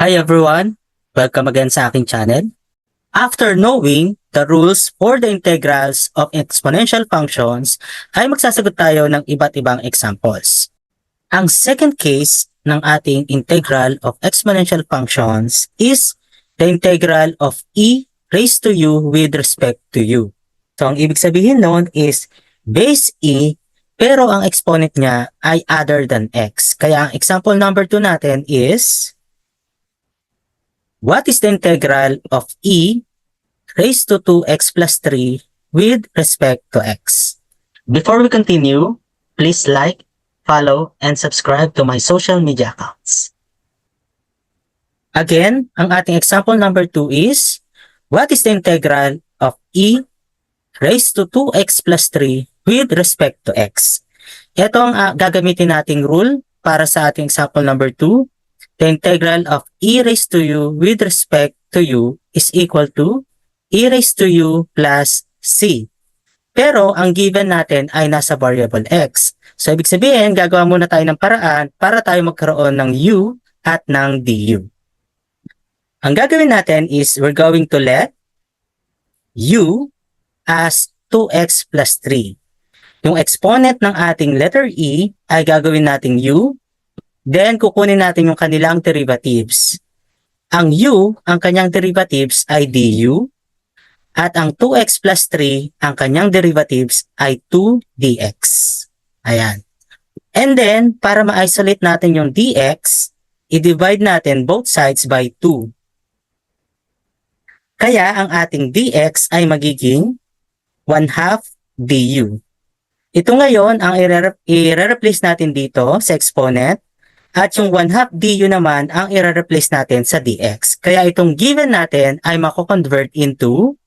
Hi everyone! Welcome again sa aking channel. After knowing the rules for the integrals of exponential functions, ay magsasagot tayo ng iba't ibang examples. Ang second case ng ating integral of exponential functions is the integral of e raised to u with respect to u. So ang ibig sabihin noon is base e pero ang exponent niya ay other than x. Kaya ang example number 2 natin is what is the integral of e raised to 2x plus 3 with respect to x? Before we continue, please like, follow, and subscribe to my social media accounts. Again, ang ating example number 2 is, what is the integral of e raised to 2x plus 3 with respect to x? Ito ang gagamitin nating rule para sa ating example number 2. The integral of e raised to u with respect to u is equal to e raised to u plus c. Pero ang given natin ay nasa variable x. So ibig sabihin, gagawa muna tayo ng paraan para tayo magkaroon ng u at ng du. Ang gagawin natin is we're going to let u as 2x plus 3. Yung exponent ng ating letter e ay gagawin nating u. Then, kukunin natin yung kanilang derivatives. Ang u, ang kanyang derivatives ay du. At ang 2x plus 3, ang kanyang derivatives ay 2dx. Ayan. And then, para ma-isolate natin yung dx, i-divide natin both sides by 2. Kaya, ang ating dx ay magiging 1/2 du. Ito ngayon, ang i-replace natin dito sa exponent. At yung 1/2 du naman ang i-replace natin sa dx. Kaya itong given natin ay mako-convert into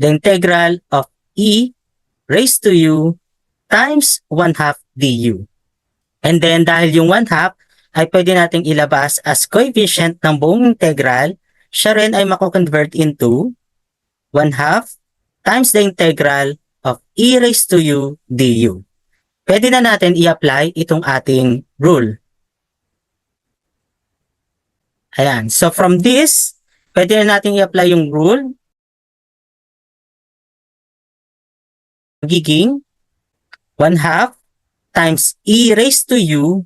the integral of e raised to u times 1/2 du. And then dahil yung 1/2 ay pwede nating ilabas as coefficient ng buong integral, siya rin ay mako-convert into 1/2 times the integral of e raised to u du. Pwede na natin i-apply itong ating rule. Ayan. So from this, pwede na natin i-apply yung rule. Magiging 1/2 times e raised to u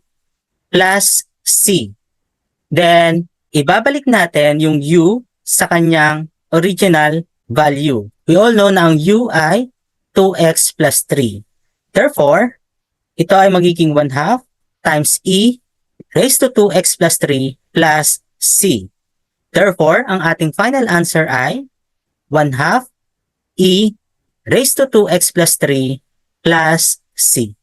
plus c. Then, ibabalik natin yung u sa kanyang original value. We all know na ang u ay 2x plus 3. Therefore, ito ay magiging 1/2 times e raised to 2x plus 3 plus c. Therefore, ang ating final answer ay 1/2 e raised to 2x plus 3 plus c.